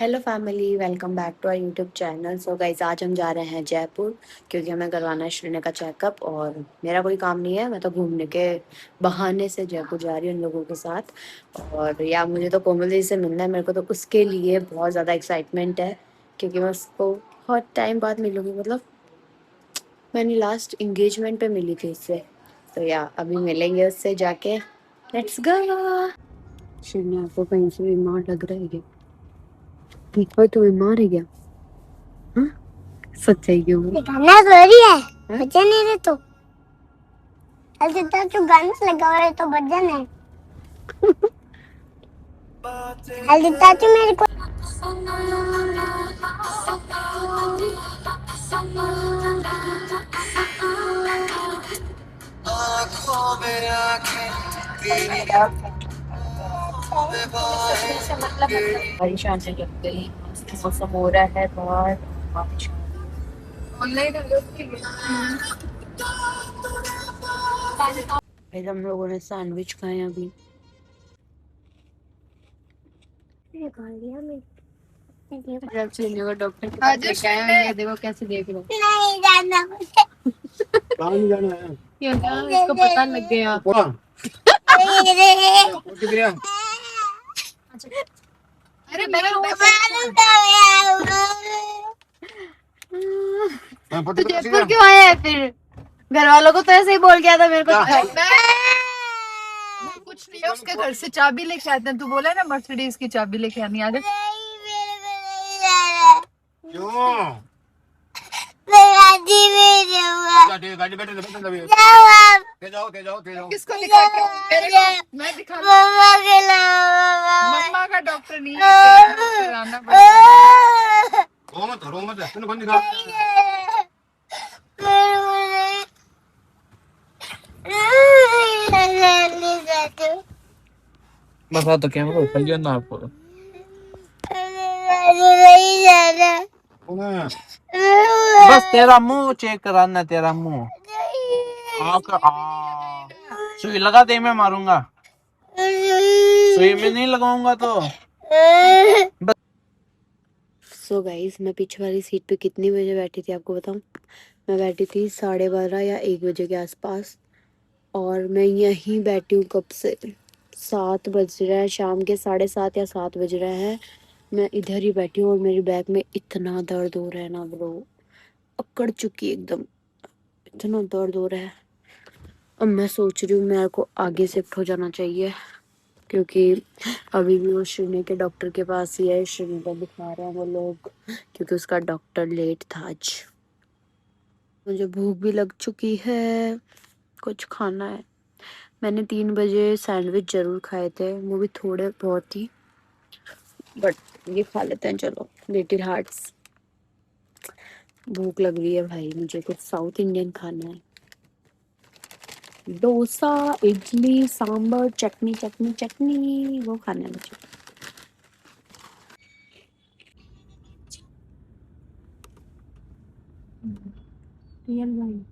Hello family, welcome back to our YouTube channel. So guys, आज हम जा रहे हैं जयपुर क्योंकि हमें करवाना है श्रेया का चेकअप। और मेरा कोई काम नहीं है, मैं तो घूमने के बहाने से जयपुर जा रही हूँ उन लोगों के साथ। और या मुझे तो कोमल दी से मिलना है, मेरे को तो उसके लिए बहुत ज़्यादा एक्साइटमेंट है क्योंकि मैं उसको बहुत टाइम बाद मिलूँगी। मतलब मैंने लास्ट इंगेजमेंट पे मिली थी उससे, तो या अभी मिलेंगे उससे जाके। Let's go. श्रेया को कहीं से बीमार लग रहा है क्या? और तू बीमार है क्या? हाँ? सच्चाई क्यों? गाना जरूरी है। बजा नहीं रहे तो ऐसे तो गाना लगा रहे तो बजा नहीं। अलता तो मेरे को आँखों में आँखें तेरी बारिश आने लग गई, मस्त मौसम हो रहा है बाहर। बारिश फिर हम लोगों ने सैंडविच खाए अभी। जब से इन्हें को डॉक्टर के पास लेके आए हैं, ये देखो कैसे देख लो। नहीं जाना मुझे। कहाँ नहीं जाना है? ये ना इसको पता लग गया। अरे तो जयपुर क्यों आया है फिर? घर वालों को तो ऐसे ही बोल गया था मेरे को। कुछ नहीं है, उसके घर से चाबी लेके आते हैं। तू बोला ना मर्सिडीज की चाबी लेके आनी आ। क्यों? गाड़ी बैठे जाओ। किसको दिखा के? मेरे को मैं दिखा मम्मा का डॉक्टर नहीं है, कराना पड़ेगा। रो मत तूने कौन दिखा? बता तो क्या मैं उठा ना आपको। बस तेरा मुंह चेक कराना, तेरा मुंह। सुई लगा दे, मैं मारूंगा। सुई में नहीं लगाऊंगा तो बस। सो गाइस, मैं पीछे वाली सीट पे कितनी बजे बैठी थी आपको बताऊं? मैं बैठी थी 12:30 या 1 बजे के आसपास। और मैं यहीं बैठी हूँ कब से। 7 बज रहे हैं, शाम के 7:30 या 7 बज रहे हैं। मैं इधर ही बैठी हूँ और मेरी बैक में इतना दर्द हो रहा है ना ब्रो, अकड़ चुकी एकदम, इतना दर्द हो रहा है। अब मैं सोच रही हूँ मेरे को आगे शिफ्ट हो जाना चाहिए क्योंकि अभी भी वो श्रीने के डॉक्टर के पास ही है। श्रीने को दिखा रहे हैं वो लोग क्योंकि उसका डॉक्टर लेट था आज। मुझे भूख भी लग चुकी है, कुछ खाना है। मैंने 3 बजे सैंडविच जरूर खाए थे, वो भी थोड़े बहुत ही, बट ये खा लेते हैं चलो। Little hearts. भूख लग रही है भाई, मुझे कुछ साउथ इंडियन खाना है। डोसा, इडली, सांबर, चटनी चटनी चटनी, वो खाना है मुझे। रियल भाई।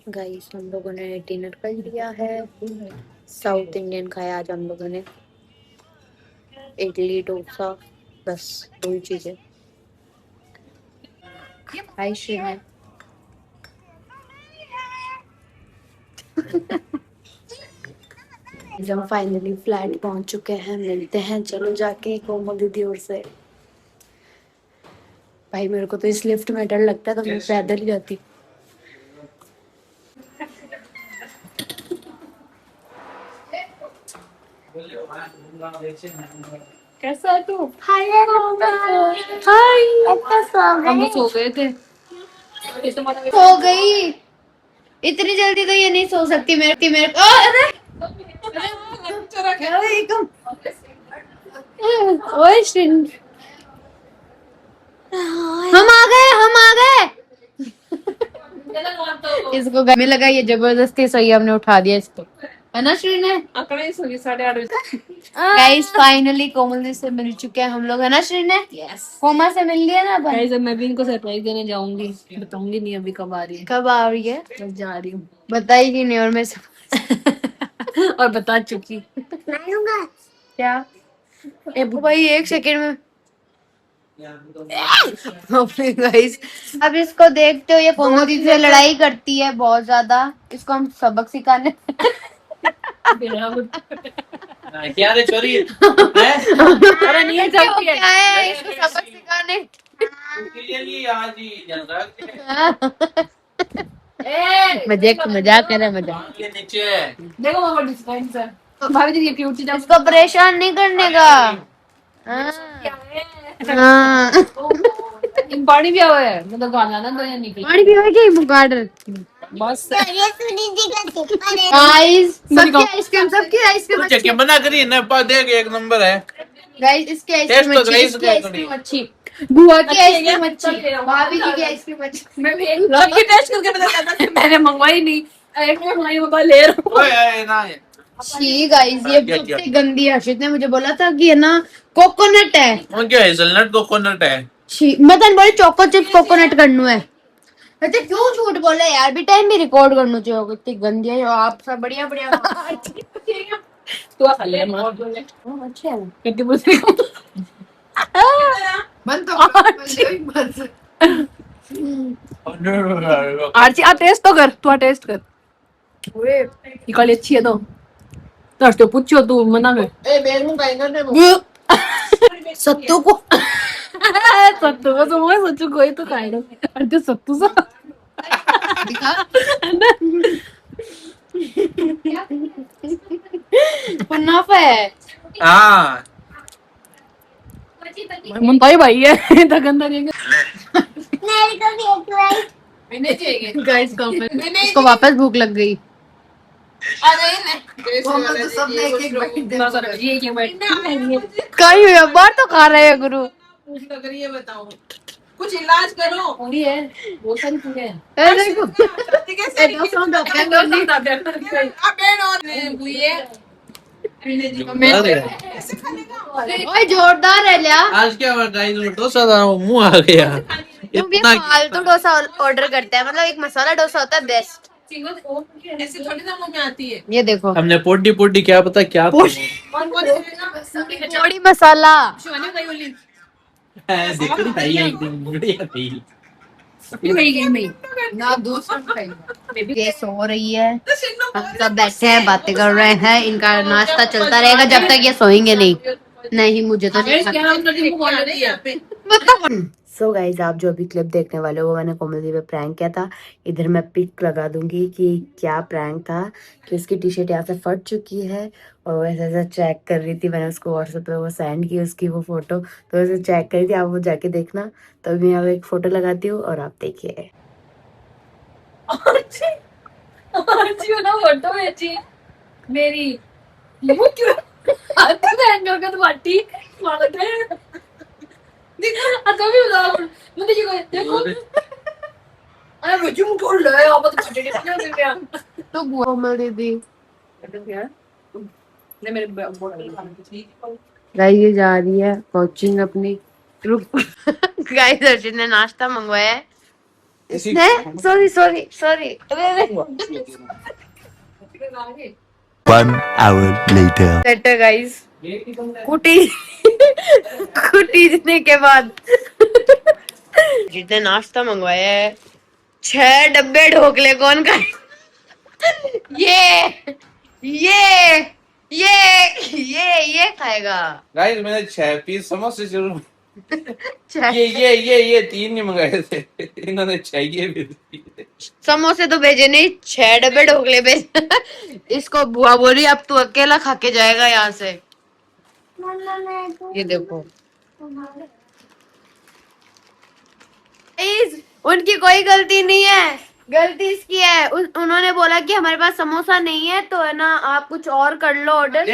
गाइस, हम लोगों ने डिनर कर लिया है। साउथ इंडियन खाया आज हम लोगों ने, इडली डोसा, बस 2 ही चीजें। हाय श्रीमान। हम फाइनली फ्लैट पहुंच चुके हैं, मिलते हैं चलो जाके कोमल दीदी और से। भाई मेरे को तो इस लिफ्ट में डर लगता है, तो मैं पैदल ही जाती। कैसा है तू? हाय हम सो गए थे। सो गई इतनी जल्दी तो ये नहीं सो सकती मेरे अरे ओए श्रीन, हम आ गए। इसको घर में लगा, ये जबरदस्ती सही हमने उठा दिया इसको। अनश्री ने अकड़े सोई 8:30 बजे। गाइस फाइनली कोमल दी से मिल चुके हैं हम लोग, है ना श्री ने? यस। कोमल से मिल लिया ना अपन। गाइस अब मैं भी इनको सरप्राइज देने जाऊंगी, बताऊंगी नहीं अभी कब आ रही है। कब आ रही है? बस जा रही हूँ, बताएगी नहीं और मैं और बता चुकी। क्या भाई 1 सेकंड में गाइस अब इसको देखते हो, ये कोमल दी से लड़ाई करती है बहुत ज्यादा, इसको हम सबक सिखाने क्या रे चोरी अरे नहीं जबकि क्या है इसको सबक सिखाने आज ही मजाक कर रहा है, मजाक। नीचे देखो मामा डिस्काउंट सर भाभी जी ये क्यूट चीज इसको परेशान नहीं करने का। हाँ। पानी भी आवा है, मतलब गाना ना दो या निकल पानी भी होगी मुकाडर। बस गाइस सबकी आइसक्रीम, सबकी आइसक्रीम क्या क्या मना करिए ना, पा देख एक नंबर है। गाइस इसकी टेस्ट आइसक्रीम तो अच्छी, गाइस इसकी का आइसक्रीम अच्छी, बुआ की आइसक्रीम अच्छी, भाभी जी की आइसक्रीम अच्छी। मैं भी एक टेस्ट करके बताता मैंने मंगवाई नहीं, एक में मंगवाई बाबा ले रहा हूं। ओए ना छी गाइस ये सबसे गंदी है। हर्षित ने मुझे बोला था कि है ना कोकोनट है, वो क्या हेजलनट कोकोनट है। छी मैं बोले चोको चिप कोकोनट करनू है। अच्छा क्यों झूठ बोले यार, भी टाइम भी रिकॉर्ड करना चाहिए। कितनी गंदी है आप सब, बढ़िया बढ़िया। तू खा ले मां अच्छा है करके बोलते मन तो बस आरची आ टेस्ट तो कर, तू आ टेस्ट कर। ओए ये काली अच्छी है तो तो पूछो तू मना कर। ए बेर में खाएगा ने सत्तू को सत्तू को तो मैं सोचू कोई तो खाएगा, अरे तो सत्तू सा दिखा मुनाफा है। हाँ मुंता ही भाई है इतना गंदा नहीं है। मेरे को भी एक बार मैंने चाहिए गाइस कमेंट, इसको वापस भूख लग गई। तो सब एक एक बाइट ये एक बाइट कहीं हुआ बार तो खा रहे हैं गुरु। अगर ये बताओ कुछ इलाज करो पूरी है वो सारी पूरी है। ए देखो कैसे ओए जोरदार है लिया। आज क्या हुआ गाइस, डोसा था मुंह आ गया। तुम भी फालतू डोसा ऑर्डर करते हैं, मतलब एक मसाला डोसा होता है बेस्ट। ऐसे थोड़ी ना मुंह में आती है। ये देखो हमने पोटी पोटी क्या पता क्या था। थोड़ी मसाला देख रही था ये एक दिन बढ़िया थी। ना दूसरा ये सो रही है, हम सब बैठे हैं बातें कर रहे हैं, इनका नाश्ता चलता रहेगा जब तक ये सोएंगे नहीं। नहीं मुझे तो सो गाइज आप जो अभी क्लिप देखने वाले हो वो मैंने कोमल दी पे प्रैंक किया था। इधर मैं पिक लगा दूंगी कि क्या प्रैंक था, कि उसकी टी शर्ट यहाँ से फट चुकी है और वो ऐसा ऐसा चेक कर रही थी। मैंने उसको व्हाट्सएप पे वो सेंड की उसकी वो फोटो, तो ऐसे चेक कर रही थी। आप वो जाके देखना। तो अभी मैं यहाँ पे एक फोटो लगाती हूँ और आप देखिए। मेरी वो क्यों आती बहन का तो बाटी मांगते हैं देखो आता भी बता मुझे देखो अरे बच्चों को छोड़ ले आप तो बाटी नहीं दे गया तो कोमल दीदी ने मेरे गाइस ये जा रही है कोचिंग अपनी। रुक गाइस अर्जुन ने नाश्ता मंगवाया है। इसने sorry sorry sorry 1 hour later. Letter guys कुटी कुटीने के बाद जितने नाश्ता मंगवाया है 6 डब्बे ढोकले कौन खाए। ये ये ये खाएगा। गाइस मैंने 6 पीस समोसे जरूर छह। ये 3 नहीं मंगाए थे, इन्होंने 6 ये भी दिए। समोसे तो भेजे नहीं, 6 डब्बे ढोकले भेजे। इसको बुआ बोली अब तू अकेला खा के जाएगा यहाँ से। ये देखो उनकी कोई गलती नहीं है, गलती इसकी है। उन्होंने बोला कि हमारे पास समोसा नहीं है तो है ना आप कुछ और कर लो ऑर्डर,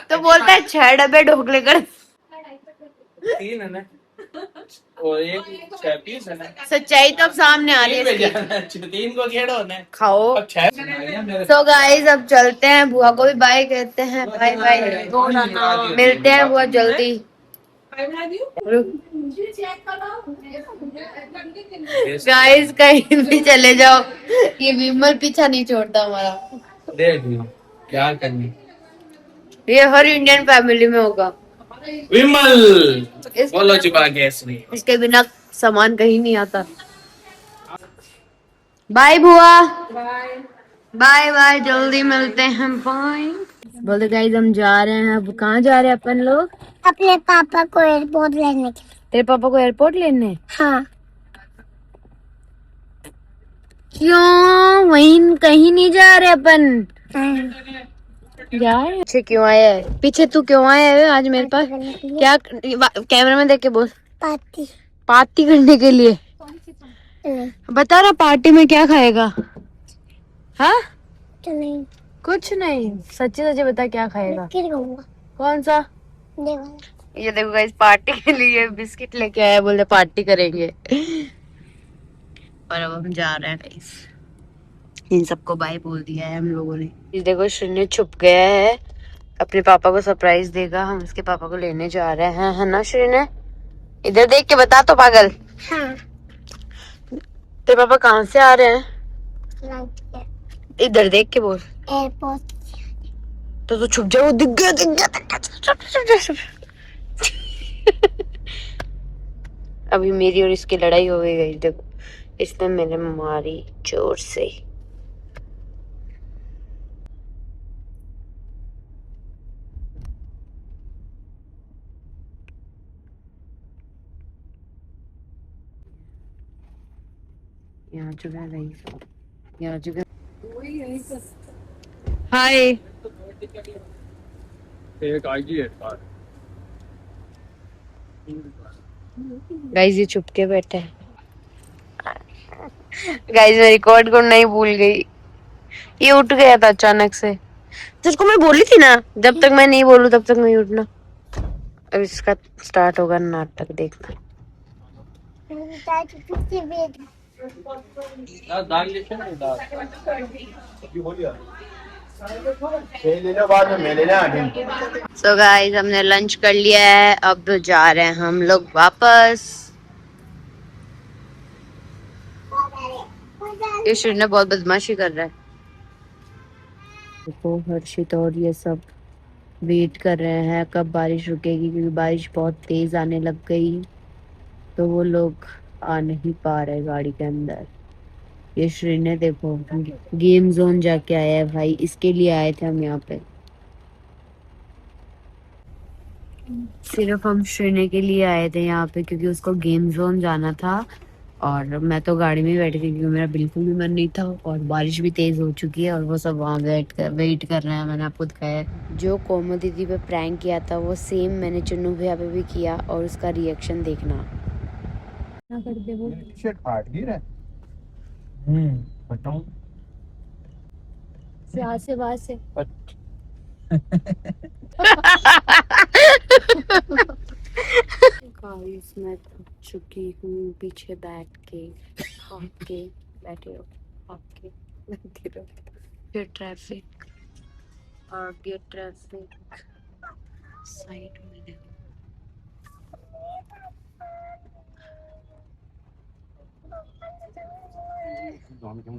तो बोलता है 6 डब्बे ढोकले कर। 3 है ना और एक 6 पीस है ना। सच्चाई तो अब सामने आ रही है इसकी। 3 को खेड़ो ने खाओ। अब 6 तो गाइस अब चलते हैं, बुआ को भी बाय कहते हैं, बाय बाय। मिलते हैं बुआ जल्दी। गाइस कहीं भी चले जाओ, ये विमल पीछा नहीं छोड़ता हमारा। देख लो क्या करनी। ये हर इंडियन फैमिली में होगा। विमल बोलो चुपा केसरी। इसके बिना सामान कहीं नहीं आता। बाय बुआ। बाय बाय, जल्दी मिलते हैं, बाय। बोलते गाइस हम जा रहे हैं। अब कहाँ जा रहे हैं अपन लोग? अपने पापा को एयरपोर्ट लेने के लिए। तेरे पापा को एयरपोर्ट लेने? हाँ। क्यों, वहीं कहीं नहीं जा रहे अपन? जा रहे पीछे क्यों आया है? पीछे तू क्यों आया है आज मेरे पास? क्या कैमरा में देख के बोल। पार्टी। पार्टी करने के लिए? नहीं। बता रहा पार्टी में क्या खाएगा? हाँ नहीं। कुछ नहीं, सच्ची सच्ची बता क्या खाएगा? बिस्किट खाऊंगा। कौन सा? ये वाला। ये देखो गाइस, पार्टी के लिए बिस्किट लेके आया, बोले पार्टी करेंगे। और अब हम जा रहे हैं गाइस। इन सबको बाय बोल दिया है हम लोगों ने। ये देखो श्रीने छुप गया है, अपने पापा को सरप्राइज देगा। हम उसके पापा को लेने जा रहे हैं, है ना श्रीने? इधर देख के बता तो पागल। हाँ। तेरे पापा कहाँ से आ रहे हैं? इधर देख के बोल। एयरपोर्ट। तो तू छुप जाओ, दिख गया दिख गया, दिख गया। अभी मेरी और इसकी लड़ाई हो गई। देखो इसने मेरे मारी जोर से। यहाँ चुका है, यहाँ चुका। हाय एक आईजी है गाइस, ये छुप के बैठे हैं। गाइस मैं रिकॉर्ड करना ही भूल गई, ये उठ गया था अचानक से। तुझको मैं बोली थी ना, जब तक मैं नहीं बोलूं तब तक नहीं उठना। अब इसका स्टार्ट होगा नाटक, देखना। दाल लेके ना दाल। ये ले लो, बाद में मैं ले लेना। सो गाइस हमने लंच कर लिया है, अब जा रहे हैं हम लोग वापस। ये श्री ने बहुत बदमाशी कर रहा है। देखो हर्षित और ये सब वेट कर रहे हैं कब बारिश रुकेगी, क्योंकि बारिश बहुत तेज आने लग गई, तो वो लोग आ नहीं पा रहे गाड़ी के अंदर। ये श्री ने देखो गेम जोन जाके आया है भाई, इसके लिए आए थे हम यहाँ पे। सिर्फ हम श्रीने के लिए आए थे यहाँ पे, क्योंकि उसको गेम जोन जाना था। और मैं तो गाड़ी में ही बैठी थी, क्योंकि मेरा बिल्कुल भी मन नहीं था, और बारिश भी तेज हो चुकी है, और वो सब वहाँ वेट कर रहे हैं। मैंने आपको दिखाया जो कोमल दीदी पे प्रैंक किया था, वो सेम मैंने चुन्नू भैया पे भी किया, और उसका रिएक्शन देखना। क्या कर दे वो? शर्ट फाट गई रे। बताऊं से बाहर से गाइस मैं थक चुकी हूँ, पीछे बैठ के बैठे रहो, बैठे रहो। फिर ट्रैफिक, आगे ट्रैफिक, साइड में देखो। दोनों क्यों